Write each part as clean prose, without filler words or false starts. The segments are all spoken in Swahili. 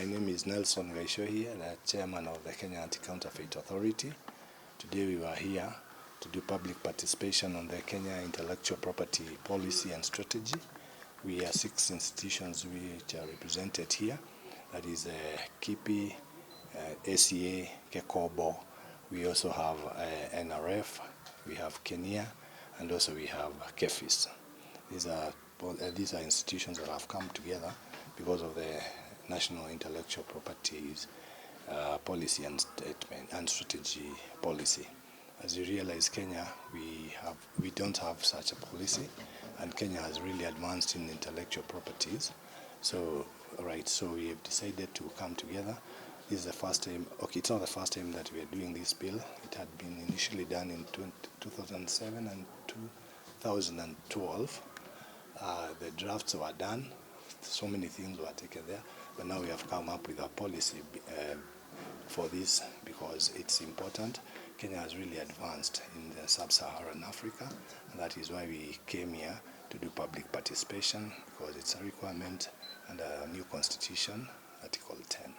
My name is Nelson Gaishohi, the chairman of the Kenya Anti-Counterfeit Authority. Today we were here to do public participation on the Kenya intellectual property policy and strategy. We are 6 institutions which are represented here. That is KEPHIS, ACA, KEKOBO. We also have NRF, we have Kenya, and also we have KEPHIS. These are institutions that have come together because of the National Intellectual Properties Policy and Statement and Strategy Policy. As you realize, Kenya, we don't have such a policy, and Kenya has really advanced in intellectual properties. So we have decided to come together. This is the first time. Okay, it's not the first time that we are doing this bill. It had been initially done in 2007 and 2012. The drafts were done. So many things were taken there, but now we have come up with a policy for this because it's important. Kenya has really advanced in the sub-Saharan Africa, and that is why we came here to do public participation, because it's a requirement under a new constitution, Article 10.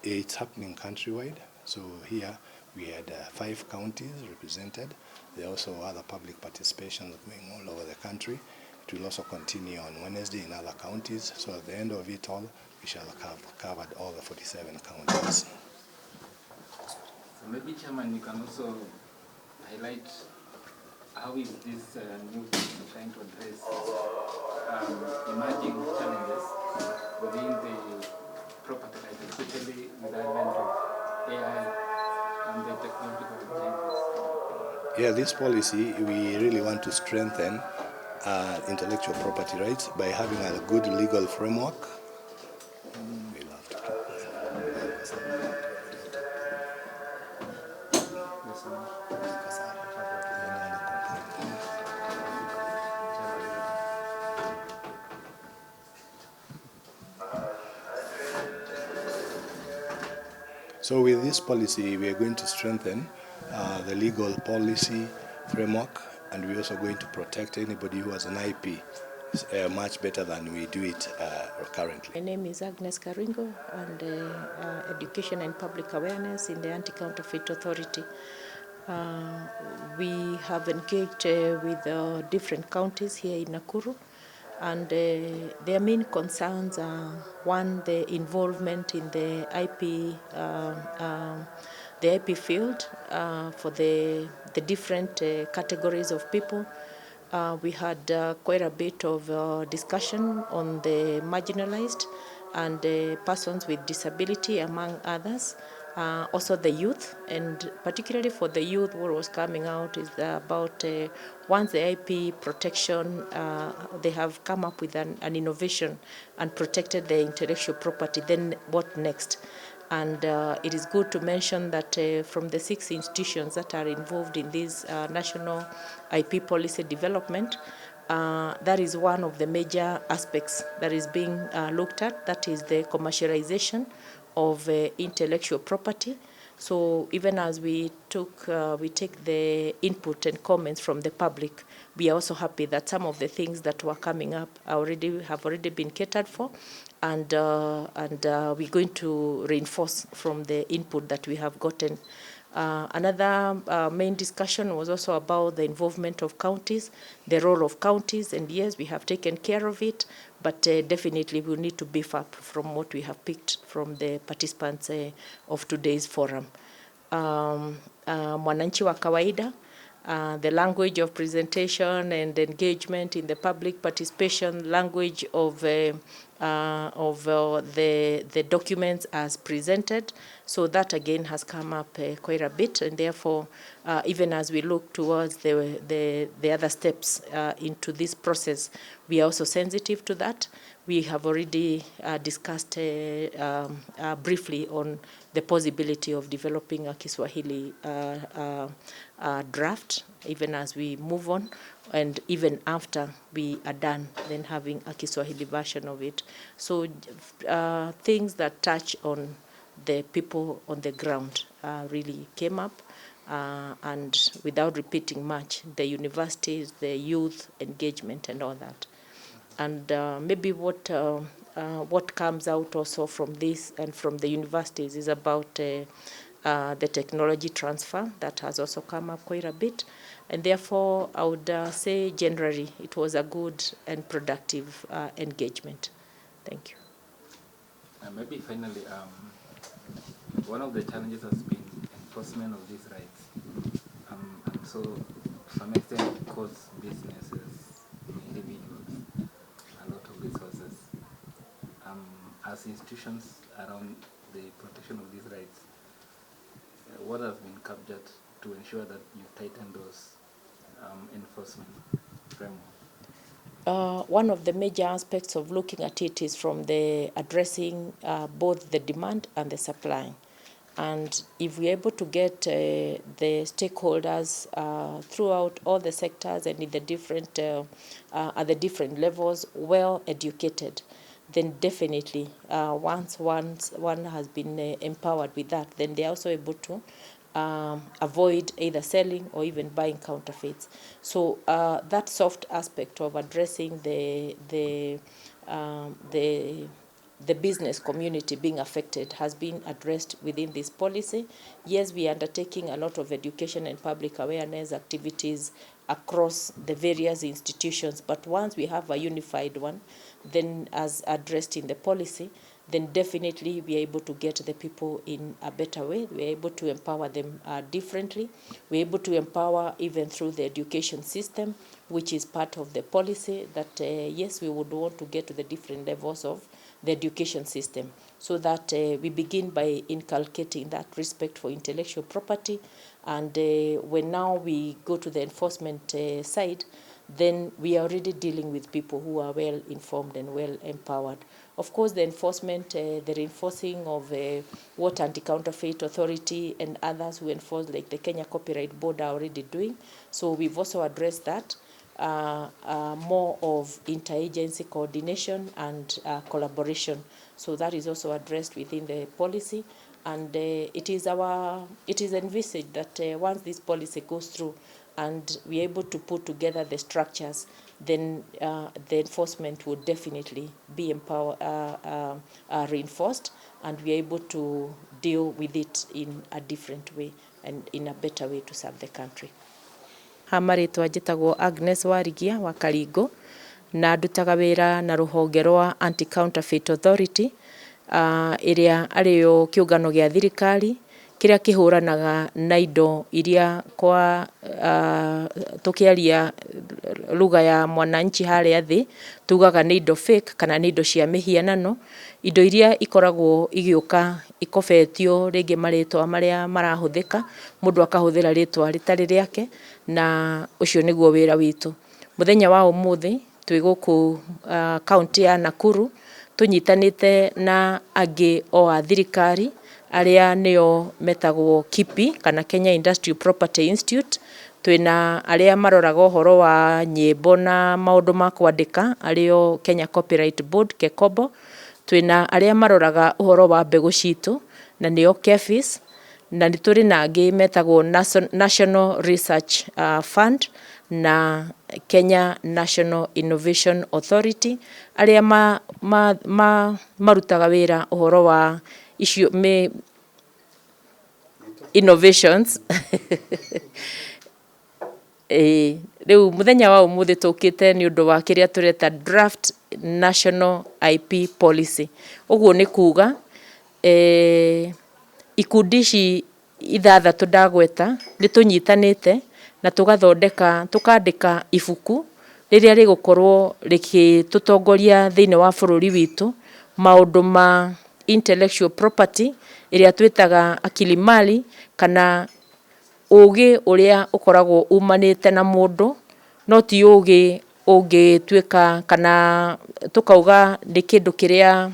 It's happening countrywide. So here we had 5 counties represented. There are also other public participations going all over the country. It will also continue on Wednesday in other counties. So at the end of it all, we shall have covered all the 47 counties. So maybe, Chairman, you can also highlight how is this new policy trying to address emerging challenges within the property rights, especially with the advent of AI and the technological changes. Yeah, this policy, we really want to strengthen intellectual property rights by having a good legal framework. So with this policy, we are going to strengthen the legal policy framework, and we're also going to protect anybody who has an IP much better than we do it currently. My name is Baringo, and Education and Public Awareness in the Anti-Counterfeit Authority. We have engaged with different counties here in Nakuru, and their main concerns are, one, the involvement in the IP field for the different categories of people. We had quite a bit of discussion on the marginalized and persons with disability, among others. Also the youth, and particularly for the youth, what was coming out is about once the IP protection, they have come up with an innovation and protected the intellectual property, then what next? And it is good to mention that from the 6 institutions that are involved in this national IP policy development, that is one of the major aspects that is being looked at, that is the commercialization of intellectual property. So even as we take the input and comments from the public, we are also happy that some of the things that were coming up have already been catered for, and we're going to reinforce from the input that we have gotten. Another main discussion was also about the involvement of counties, the role of counties, and yes, we have taken care of it, but definitely we need to beef up from what we have picked from the participants of today's forum. Mwananchi wa kawaida, the language of presentation and engagement in the public participation, language of the documents as presented. So that again has come up quite a bit, and therefore even as we look towards the other steps into this process, we are also sensitive to that. We have already discussed briefly on the possibility of developing a Kiswahili draft, even as we move on, and even after we are done, then having a Kiswahili version of it. So things that touch on the people on the ground really came up, and without repeating much, the universities, the youth engagement and all that. And maybe what comes out also from this and from the universities is about the technology transfer that has also come up quite a bit. And therefore, I would say generally it was a good and productive engagement. Thank you. Maybe finally, one of the challenges has been enforcement of these rights. And so, to some extent, it costs businesses, individuals, a lot of resources. As institutions around the protection of these rights, what has been captured to ensure that you tighten those enforcement framework? One of the major aspects of looking at it is from the addressing both the demand and the supply. And if we're able to get the stakeholders throughout all the sectors and in the different at the different levels well educated, then definitely once one has been empowered with that, then they're also able to avoid either selling or even buying counterfeits. So that soft aspect of addressing the business community being affected has been addressed within this policy. Yes, we are undertaking a lot of education and public awareness activities across the various institutions, but once we have a unified one, then as addressed in the policy, then definitely we are able to get the people in a better way. We are able to empower them differently. We are able to empower even through the education system, which is part of the policy that, yes, we would want to get to the different levels of the education system so that we begin by inculcating that respect for intellectual property. And when now we go to the enforcement side, then we are already dealing with people who are well informed and well empowered. Of course, the enforcement, the reinforcing of what Anti-Counterfeit Authority and others who enforce, like the Kenya Copyright Board, are already doing. So we've also addressed that. More of interagency coordination and collaboration. So that is also addressed within the policy. And it is envisaged that once this policy goes through and we're able to put together the structures, then the enforcement would definitely be reinforced, and we're able to deal with it in a different way and in a better way to serve the country. Hamarĩtwa njĩtagwo Agnes Warigia wa Baringo, na ndutaga wĩra na rũhonge rwa Anti-Counterfeit Authority, ĩrĩa arĩyo kĩũngano gĩa thirikari kĩrĩa kĩhũranaga na indo iria kwa tũkĩaria lugha ya mwananchi harĩa thĩ tugaga nĩ indo fake kana nĩ indo cia mĩhianano, indo iria ikoragwo igĩũka ikobetio rĩngĩ marĩtwa marĩa marahũthĩka, mũndũ akahũthĩra rĩtwa rĩtarĩ rĩake, na ũcio nĩguo wĩra witũ. Mũthenya wa ũmũthĩ twĩ gũkũ kaunti ya Nakuru tũnyitanĩte na angĩ o a thirikari arĩa nĩo metagwo KEPHIS kana Kenya Industrial Property Institute, twĩna arĩa maroraga ũhoro wa nyĩmbo na maũndũ ma kwandĩka arĩo Kenya Copyright Board KECOBO, twĩna arĩa maroraga ũhoro wa mbegũ citũ na nĩo KEPHIS, na nĩ tũrĩ na angĩ metagwo National Research Fund na Kenya National Innovation Authority arĩa marutaga wĩra ũhoro wa icio innovations. Rĩu mũthenya wa ũmũthĩ tũkĩte nĩ ũndũ wa kĩrĩa tũreta draft national IP policy. Ũguo nĩ kuga ikundi ici ithathatũ ndagweta nĩ tũnyitanĩte na tũkandĩka ibuku rĩrĩa rĩgũkorwo rĩgĩtũtongoria thĩinĩ wa bũrũri witũ maũndũ ma intellectual property ĩrĩa twĩtaga akilimali kana ũgĩ ũrĩa ũkoragwo umanĩte na mũndũ, no ti ũgĩ ũngĩtuĩka kana tũkauga nĩ kĩndũ kĩrĩa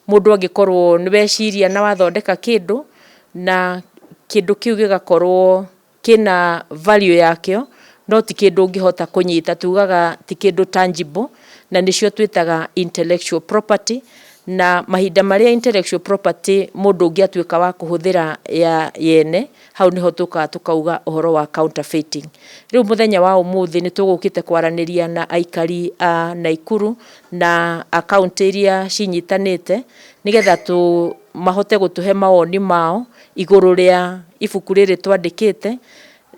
mũndũ angĩkorwo nĩ weciria na wathondeka kĩndũ na kĩndũ kĩu gĩgakorwo kĩna value yakĩo, no ti kĩndũ ũngĩhota kũnyita, tugaga ti kĩndũ tangible, na nĩcio twĩtaga intellectual property. na mahinda maria intellectual property mundu ungiatuika wa kuhuthira ya yene hau niho tukauga uhoro wa counterfeiting. Riu muthenya wa umuthi ni tugukite kwaraniria na aikari a Nakuru na account iria cinyitanite nigetha tu mahote gutuhe mawoni mao iguru ria ibuku riri twandikite,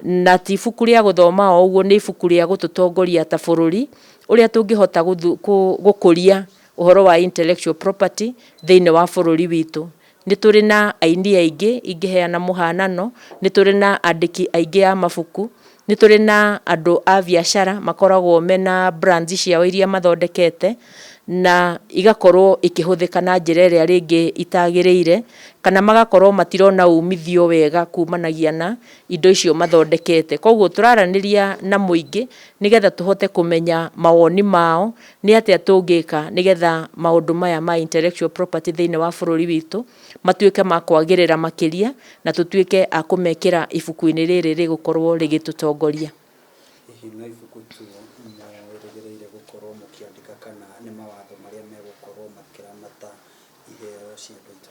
na ti ibuku ria guthoma o uguo, ni ibuku ria gututongoria ta bururi uria tungihota gukuria uhoro wa intellectual property thiine wa bururi witu. Ni turi na aini aingi ingiheana muhanano, ni turi na andiki aingi a mabuku, ni turi na andu a biashara makoragwo mena brands ciao iria mathondekete na igakorwo ikihuthika na njira iria ringi itagiriire, kana magakorwo matirona umithio wega kumanagia na indo icio mathondekete. Koguo turaraniria na muingi nigetha tuhote kumenya mawoni mao ni atia tungika nigetha maundu maya ma intellectual property thiine wa bururi witu matuike ma kwagirira makiria na tutuike a kumekira ibuku-ini riri rigukorwo rigitutongoria. Hihi no ibuku tu mweregereire gukorwo mukiandika kana ni mawatho maria megukorwo makiramata iheo cia andu?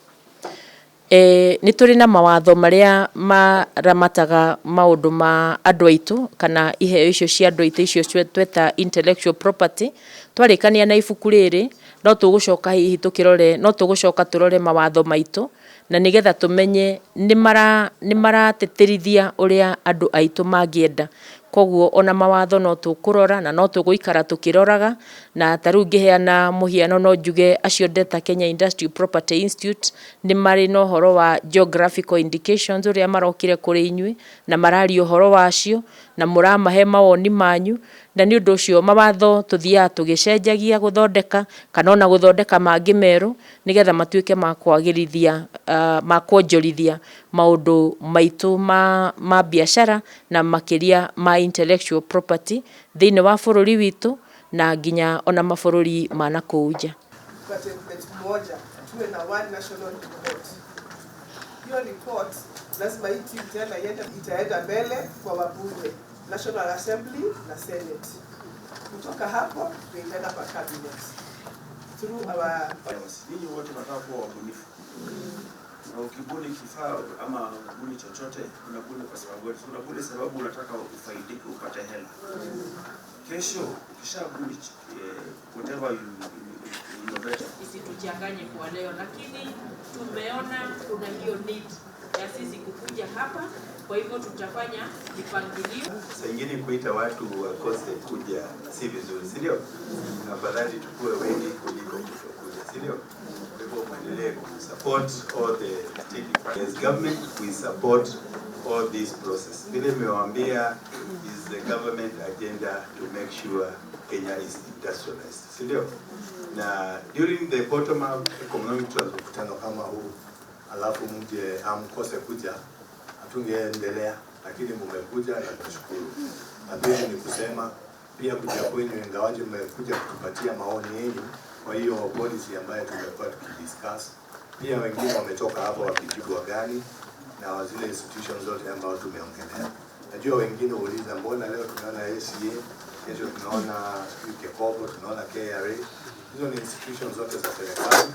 Ni turi na mawatho maria maramataga maundu ma andu aitu kana iheo icio cia andu aitu icio tweta intellectual property. Twarikania na ibuku riri no tugucoka hihi tukirore, no tugucoka turore mawatho maitu na nigetha tumenye ni marateterithia uria andu aitu mangienda. Koguo ona mawatho no tukurora na no tuguikara tukiroraga, na taru ngiheana muhiano no njuge acio ndeta Kenya Industrial Property Institute ni mari no horo wa geographical indications uria marokire kuri inyui na marari uhoro wacio na muramahe mawoni manyu, na ni undu ucio mawatho tuthia tugicenjagia guthondeka kana ona guthondeka mangi meru nigetha matuike ma kwagirithia ma kwonjorithia maundu maitu ma biashara na makiria ma intellectual property thiine wa bururi witu na nginya ona mabururi ma nakuu nja. Moja tuwe na one national report. Hiyo report lazima hii tena itaenda mbele kwa wabunge, National Assembly na Senate. Kutoka hapo itaenda kwa cabinet through our ninyi wote wanataka kuwa wabunifu. Na ukibuni kifaa ama kubuni chochote unabuni kwa sababu gani? Unabuni sababu unataka ufaidike, upate hela. Kesho ukishabuni whatever you innovate, isituchanganye kwa leo, lakini tumeona kuna hiyo need ya sisi kukuja hapa, kwa hivyo tutafanya mipangilio. Sasa ingine kuita watu wakose kuja si vizuri, si ndio? Afadhali tukue wengi kuliko kutokuja, si ndio? Kwa hivyo muendelee support all the activities. As government we support all this process. Vile nimewaambia is the government agenda to make sure Kenya is industrialized, si ndio? Na during the bottom up economic transformation kama huu alafu mje amkose kuja hatungeendelea, lakini mmekuja na tunashukuru. Na pia ni kusema pia kuja kwenu ingawaje mmekuja kutupatia maoni yenu kwa hiyo policy ambayo tumekuwa tukidiscuss. Pia wengine wametoka hapa wakijua gani na zile institutions zote ambazo tumeongelea. Najua wengine uliza mbona leo tunaona ACA, kesho tunaona KEPHIS, tunaona KRA. Hizo ni institutions zote za serikali.